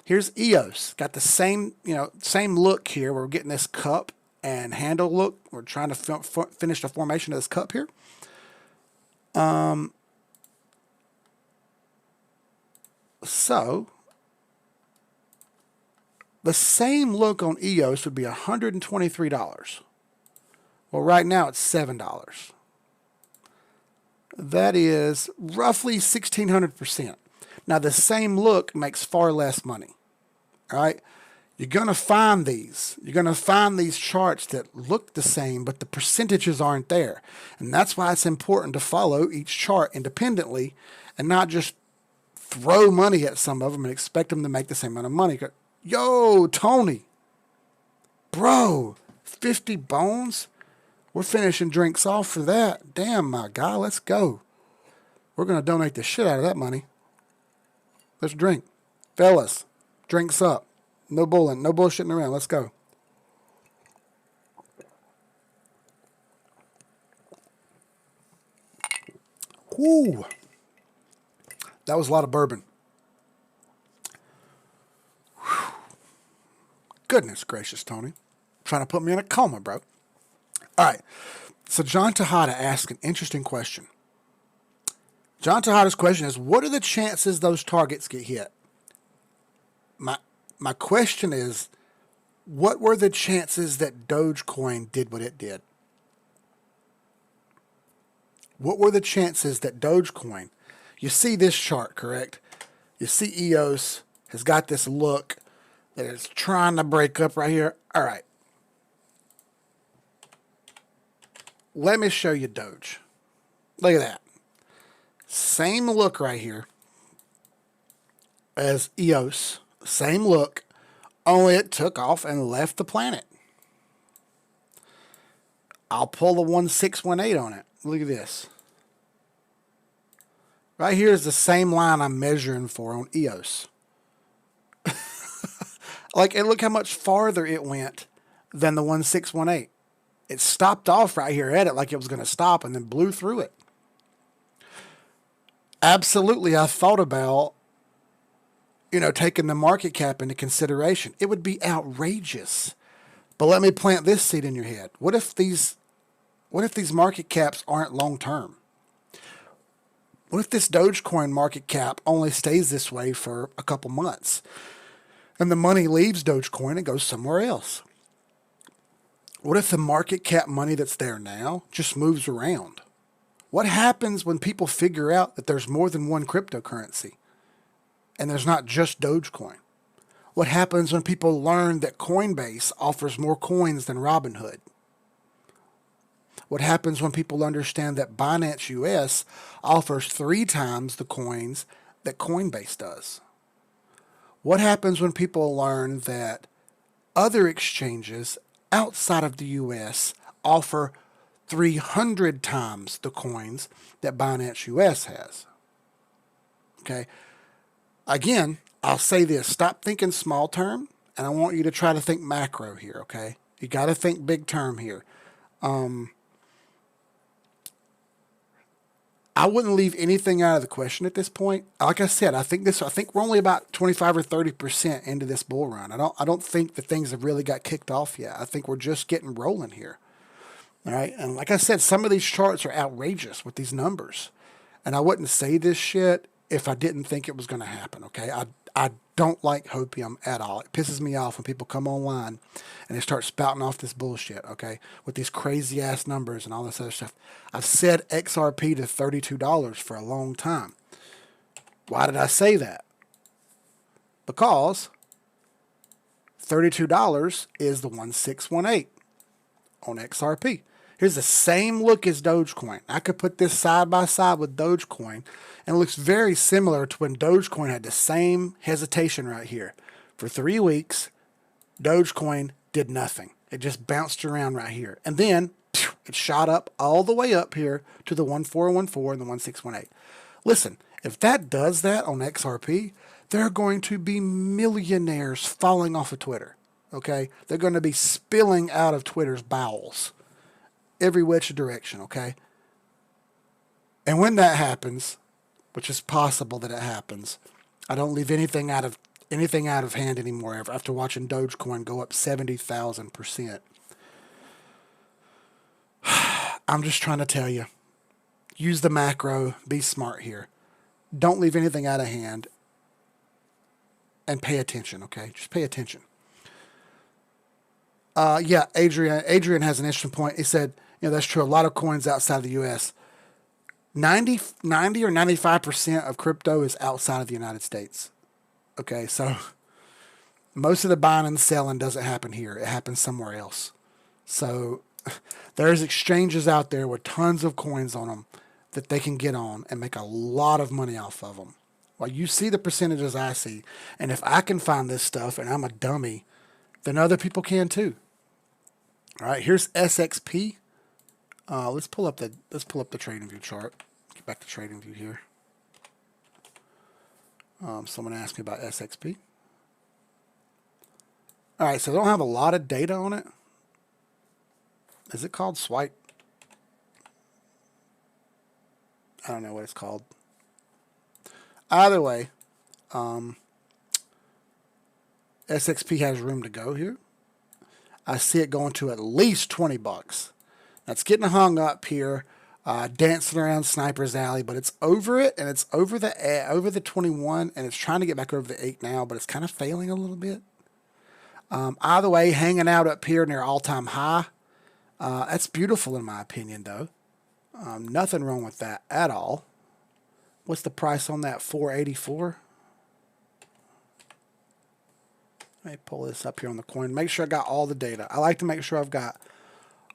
Here's EOS. Got the same, same look here. We're getting this cup and handle look. We're trying to finish the formation of this cup here. So the same look on EOS would be $123. Well, right now it's $7. That is roughly 1,600%. Now, the same look makes far less money. All right? You're going to find these. You're going to find these charts that look the same, but the percentages aren't there. And that's why it's important to follow each chart independently and not just throw money at some of them and expect them to make the same amount of money. Yo, Tony. Bro, 50 bones? We're finishing drinks off for that. Damn, my guy, let's go. We're going to donate the shit out of that money. Let's drink. Fellas, drinks up. No bullying, no bullshitting around. Let's go. Whoo. That was a lot of bourbon. Whew. Goodness gracious, Tony. Trying to put me in a coma, bro. All right. So John Tejada asked an interesting question. John Tejada's question is, what are the chances those targets get hit? My question is, what were the chances that Dogecoin did what it did? What were the chances that Dogecoin, you see this chart, correct? You see EOS has got this look that it's trying to break up right here. All right. Let me show you Doge. Look at that. Same look right here as EOS. Same look, only it took off and left the planet. I'll pull the 1618 on it. Look at this. Right here is the same line I'm measuring for on EOS. And look how much farther it went than the 1618. It stopped off right here at it like it was going to stop and then blew through it. Absolutely, I thought about, taking the market cap into consideration. It would be outrageous. But let me plant this seed in your head. What if these market caps aren't long term? What if this Dogecoin market cap only stays this way for a couple months and the money leaves Dogecoin and goes somewhere else? What if the market cap money that's there now just moves around? What happens when people figure out that there's more than one cryptocurrency and there's not just Dogecoin? What happens when people learn that Coinbase offers more coins than Robinhood? What happens when people understand that Binance US offers 3 times the coins that Coinbase does? What happens when people learn that other exchanges outside of the US offer 300 times the coins that Binance US has? Okay. Again, I'll say this. Stop thinking small term, and I want you to try to think macro here, okay? You got to think big term here. I wouldn't leave anything out of the question at this point. Like I said, I think we're only about 25 or 30% into this bull run. I don't think that things have really got kicked off yet. I think we're just getting rolling here. All right. And like I said, some of these charts are outrageous with these numbers. And I wouldn't say this shit if I didn't think it was going to happen. Okay. I don't like hopium at all. It pisses me off when people come online and they start spouting off this bullshit. Okay. With these crazy ass numbers and all this other stuff. I've said XRP to $32 for a long time. Why did I say that? Because $32 is the 1618 on XRP. Here's the same look as Dogecoin. I could put this side by side with Dogecoin, and it looks very similar to when Dogecoin had the same hesitation right here. For 3 weeks, Dogecoin did nothing. It just bounced around right here. And then it shot up all the way up here to the 1414 and the 1618. Listen, if that does that on XRP, there are going to be millionaires falling off of Twitter. Okay? They're going to be spilling out of Twitter's bowels every which direction, okay? And when that happens, which is possible that it happens, I don't leave anything out of hand anymore after watching Dogecoin go up 70,000%. I'm just trying to tell you, use the macro, be smart here. Don't leave anything out of hand and pay attention, okay? Just pay attention. Yeah, Adrian has an interesting point. He said, that's true. A lot of coins outside of the U.S. 90 or 95% of crypto is outside of the United States. Okay, so most of the buying and selling doesn't happen here. It happens somewhere else. So there's exchanges out there with tons of coins on them that they can get on and make a lot of money off of them. Well, you see the percentages I see. And if I can find this stuff and I'm a dummy, then other people can too. All right, here's SXP. Let's pull up the trading view chart. Get back to trading view here. Someone asked me about SXP. All right, so I don't have a lot of data on it. Is it called swipe? I don't know what it's called. Either way, SXP has room to go here. I see it going to at least $20. That's getting hung up here, dancing around Sniper's Alley, but it's over it, and it's over the 21, and it's trying to get back over the 8 now, but it's kind of failing a little bit. Either way, hanging out up here near all-time high. That's beautiful in my opinion, though. Nothing wrong with that at all. What's the price on that? $4.84. Let me pull this up here on the coin. Make sure I got all the data. I like to make sure I've got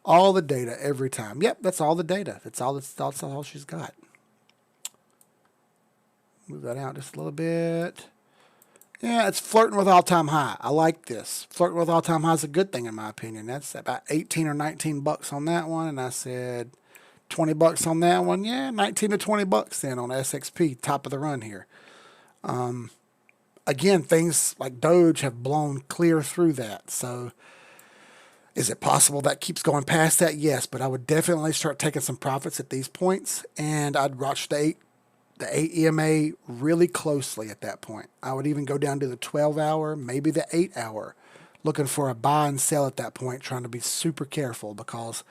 all the data every time. Yep, that's all the data. That's all she's got. Move that out just a little bit. Yeah, it's flirting with all-time high. I like this. Flirting with all-time high is a good thing in my opinion. That's about 18 or 19 bucks on that one, and I said 20 bucks on that one. Yeah, 19 to 20 bucks then on SXP, top of the run here. Again, things like Doge have blown clear through that. So is it possible that keeps going past that? Yes, but I would definitely start taking some profits at these points, and I'd watch the 8 EMA really closely at that point. I would even go down to the 12-hour, maybe the 8-hour, looking for a buy and sell at that point, trying to be super careful because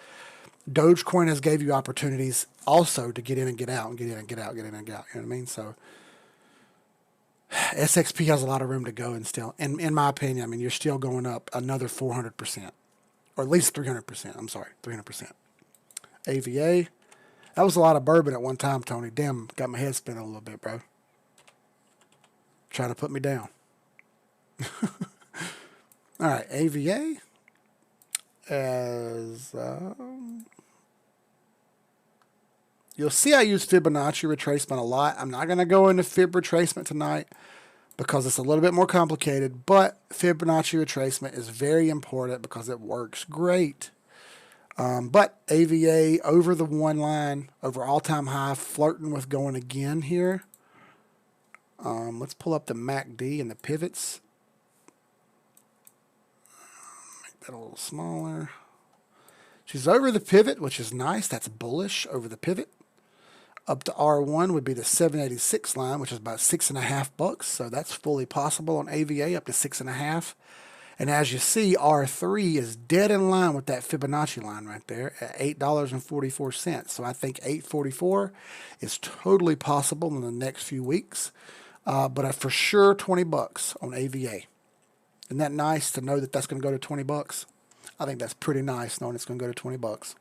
Dogecoin has gave you opportunities also to get in and get out and get in and get out, get in and get out. You know what I mean? So SXP has a lot of room to go and still, in my opinion, I mean, you're still going up another 400%, or at least 300%. I'm sorry, 300%. AVA, that was a lot of bourbon at one time, Tony. Damn, got my head spinning a little bit, bro. Trying to put me down. All right, AVA as you'll see I use Fibonacci retracement a lot. I'm not going to go into Fib retracement tonight because it's a little bit more complicated, but Fibonacci retracement is very important because it works great. But AVA over the one line, over all-time high, flirting with going again here. Let's pull up the MACD and the pivots. Make that a little smaller. She's over the pivot, which is nice. That's bullish over the pivot. Up to R1 would be the 786 line, which is about $6.50. So that's fully possible on AVA, up to 6.5. And as you see, R3 is dead in line with that Fibonacci line right there at $8.44. So I think 8.44 is totally possible in the next few weeks. But for sure, $20 on AVA. Isn't that nice to know that that's going to go to $20? I think that's pretty nice knowing it's going to go to $20.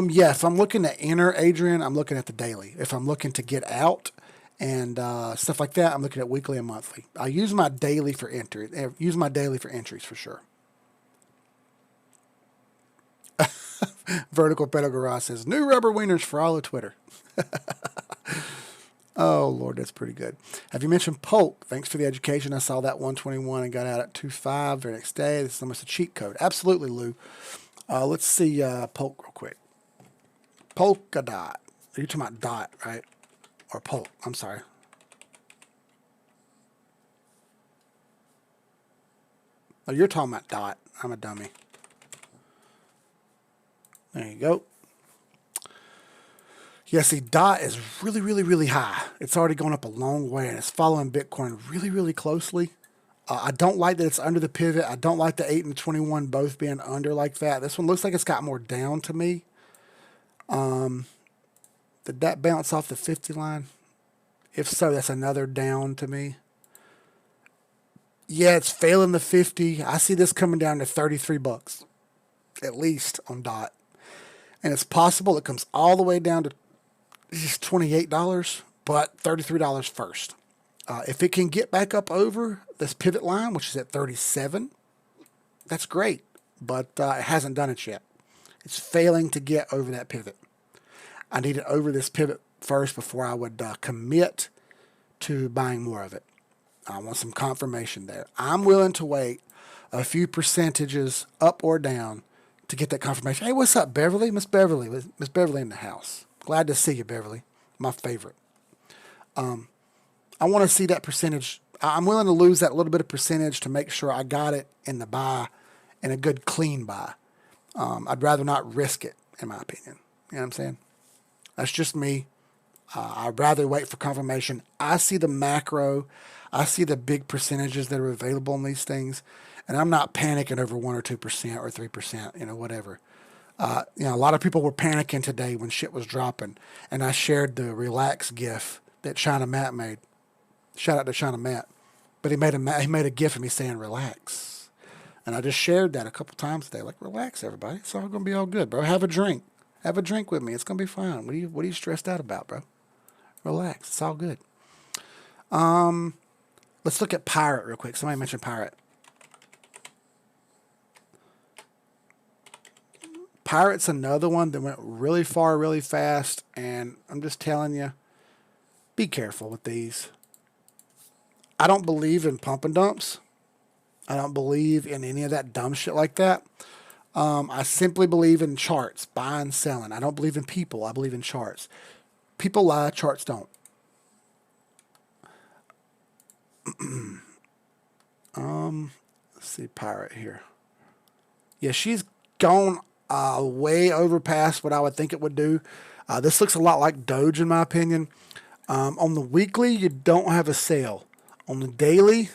Yeah, if I'm looking to enter, Adrian, I'm looking at the daily. If I'm looking to get out and stuff like that, I'm looking at weekly and monthly. I use my daily for entry. Use my daily for entries for sure. Vertical Pedal Garage says, new rubber wieners for all of Twitter. Oh, Lord, that's pretty good. Have you mentioned Polk? Thanks for the education. I saw that 121 and got out at 2.5 the next day. This is almost a cheat code. Absolutely, Lou. Let's see Polk real quick. Polka dot. Are you talking about dot, right? Or Polk. I'm sorry. Oh, you're talking about dot. I'm a dummy. There you go. Yeah, see, dot is really, really, really high. It's already gone up a long way, and it's following Bitcoin really, really closely. I don't like that it's under the pivot. I don't like the 8 and the 21 both being under like that. This one looks like it's got more down to me. Did that bounce off the 50 line? If so, that's another down to me. Yeah, it's failing the 50. I see this coming down to $33 at least on dot. And it's possible it comes all the way down to just $28, but $33 first. If it can get back up over this pivot line, which is at 37, that's great, but it hasn't done it yet. It's failing to get over that pivot. I need it over this pivot first before I would commit to buying more of it. I want some confirmation there. I'm willing to wait a few percentages up or down to get that confirmation. Hey, what's up, Beverly? Miss Beverly. Miss Beverly in the house. Glad to see you, Beverly. My favorite. I want to see that percentage. I'm willing to lose that little bit of percentage to make sure I got it in the buy, in a good clean buy. I'd rather not risk it, in my opinion. You know what I'm saying? That's just me. I'd rather wait for confirmation. I see the macro. I see the big percentages that are available on these things, and I'm not panicking over 1 or 2% or 3%, whatever. A lot of people were panicking today when shit was dropping, and I shared the relax gif that China Matt made. Shout out to China Matt. But he made a gif of me saying relax. And I just shared that a couple times today. Like, relax, everybody. It's all going to be all good, bro. Have a drink. Have a drink with me. It's going to be fine. What are you stressed out about, bro? Relax. It's all good. Let's look at Pirate real quick. Somebody mentioned Pirate. Pirate's another one that went really far, really fast. And I'm just telling you, be careful with these. I don't believe in pump and dumps. I don't believe in any of that dumb shit like that. I simply believe in charts, buying, selling. I don't believe in people. I believe in charts. People lie, charts don't. Let's see, Pirate here. Yeah, she's gone way over past what I would think it would do. This looks a lot like Doge in my opinion. On the weekly, you don't have a sale. On the daily,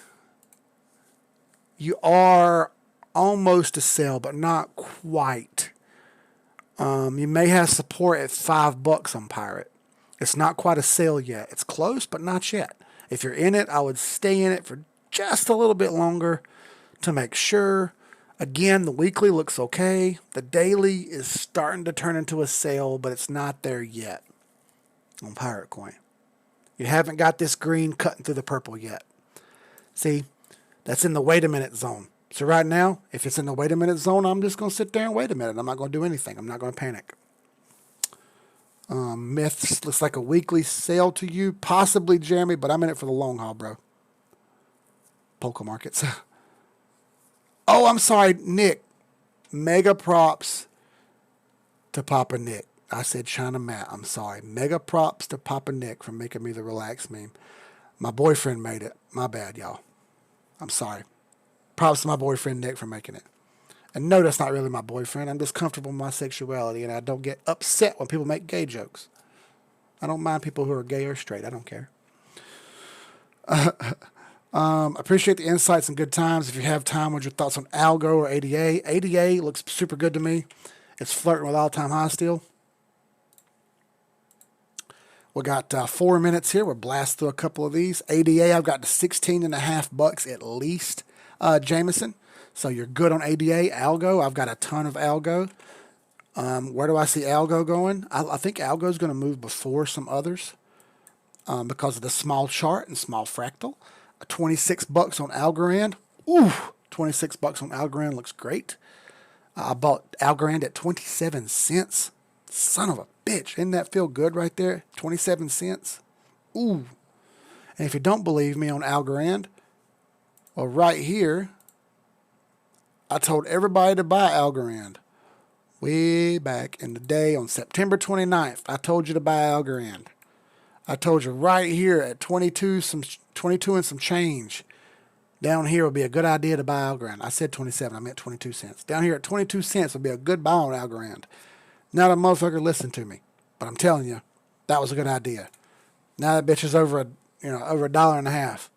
you are almost a sale, but not quite. You may have support at $5 on Pirate. It's not quite a sale yet. It's close, but not yet. If you're in it, I would stay in it for just a little bit longer to make sure. Again, the weekly looks okay. The daily is starting to turn into a sale, but it's not there yet on Pirate Coin. You haven't got this green cutting through the purple yet. See, that's in the wait a minute zone. So right now, if it's in the wait a minute zone, I'm just going to sit there and wait a minute. I'm not going to do anything. I'm not going to panic. Myths looks like a weekly sale to you. Possibly, Jeremy, but I'm in it for the long haul, bro. Polka markets. Oh, I'm sorry, Nick. Mega props to Papa Nick. I said China Matt. I'm sorry. Mega props to Papa Nick for making me the relax meme. My boyfriend made it. My bad, y'all. I'm sorry. Props to my boyfriend Nick for making it. And no, that's not really my boyfriend. I'm just comfortable with my sexuality, and I don't get upset when people make gay jokes. I don't mind people who are gay or straight. I don't care. Appreciate the insights and good times. If you have time, what's your thoughts on Algo or ADA? ADA looks super good to me. It's flirting with all-time high still. We got 4 minutes here. We'll blast through a couple of these. ADA, I've got to 16.5 bucks at least, Jameson. So you're good on ADA. Algo, I've got a ton of Algo. Where do I see Algo going? I think Algo is going to move before some others because of the small chart and small fractal. 26 bucks on Algorand. Ooh, 26 bucks on Algorand looks great. I bought Algorand at 27 cents. Son of a bitch. Didn't that feel good right there? 27 cents. Ooh. And if you don't believe me on Algorand, well, right here, I told everybody to buy Algorand. Way back in the day on September 29th, I told you to buy Algorand. I told you right here at 22 and some change. Down here would be a good idea to buy Algorand. I said 27, I meant 22 cents. Down here at 22 cents would be a good buy on Algorand. Not a motherfucker listened to me, but I'm telling you, that was a good idea. Now that bitch is over $1.50.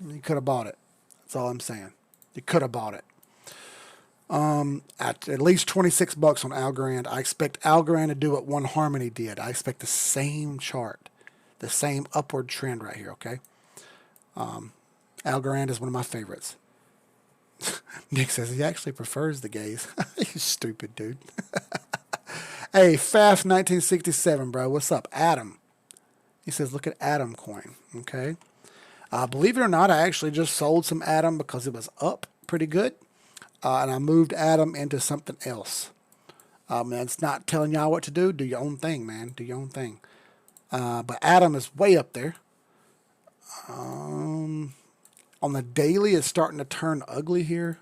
You could have bought it. That's all I'm saying. You could have bought it. At least 26 bucks on Algorand. I expect Algorand to do what One Harmony did. I expect the same chart, the same upward trend right here, okay? Algorand is one of my favorites. Nick says he actually prefers the gays. You stupid dude. Hey, Faf 1967, bro. What's up? Adam. He says, look at Atom coin, okay? Believe it or not, I actually just sold some Atom because it was up pretty good. And I moved Atom into something else. It's not telling y'all what to do. Do your own thing, man. Do your own thing. But Atom is way up there. On the daily, it's starting to turn ugly here.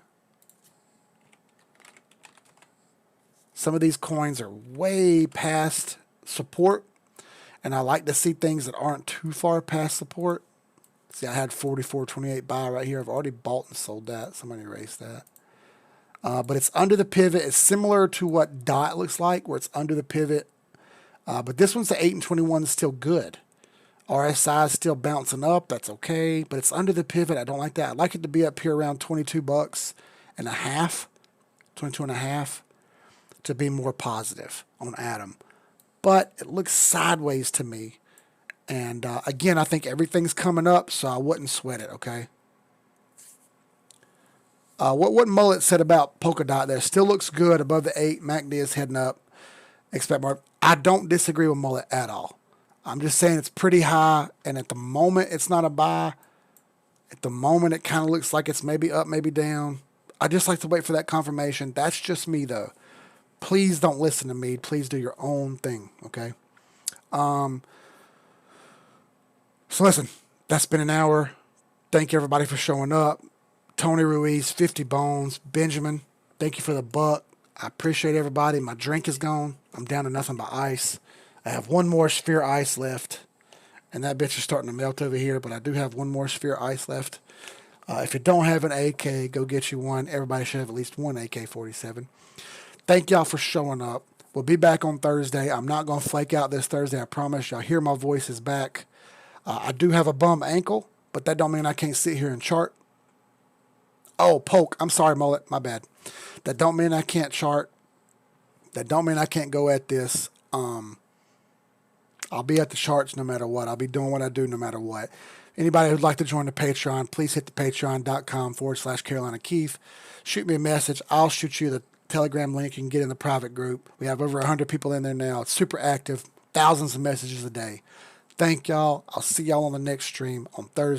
Some of these coins are way past support. And I like to see things that aren't too far past support. See, I had 44.28 buy right here. I've already bought and sold that. Somebody erase that. But it's under the pivot. It's similar to what DOT looks like, where it's under the pivot. But this one's the 8 and 21 is still good. RSI is still bouncing up. That's okay. But it's under the pivot. I don't like that. I'd like it to be up here around 22 bucks and a half, 22 and a half, to be more positive on Atom. But it looks sideways to me. And again, I think everything's coming up, so I wouldn't sweat it, okay? What Mullet said about Polkadot there still looks good above the 8. MACD is heading up. Expect more. I don't disagree with Mullet at all. I'm just saying it's pretty high, and at the moment, it's not a buy. At the moment, it kind of looks like it's maybe up, maybe down. I just like to wait for that confirmation. That's just me, though. Please don't listen to me. Please do your own thing, okay? So listen, that's been an hour. Thank you, everybody, for showing up. Tony Ruiz, 50 bones. Benjamin, thank you for the buck. I appreciate everybody. My drink is gone. I'm down to nothing but ice. I have one more sphere ice left, and that bitch is starting to melt over here, but I do have one more sphere ice left. If you don't have an AK, go get you one. Everybody should have at least one AK-47. Thank y'all for showing up. We'll be back on Thursday. I'm not going to flake out this Thursday, I promise. Y'all hear my voice is back. I do have a bum ankle, but that don't mean I can't sit here and chart. Oh, poke. I'm sorry, Mullet. My bad. That don't mean I can't chart. That don't mean I can't go at this. I'll be at the charts no matter what. I'll be doing what I do no matter what. Anybody who'd like to join the Patreon, please hit the patreon.com/Carolina Keefe. Shoot me a message. I'll shoot you the Telegram link. You can get in the private group. We have over 100 people in there now. It's super active. Thousands of messages a day. Thank y'all. I'll see y'all on the next stream on Thursday.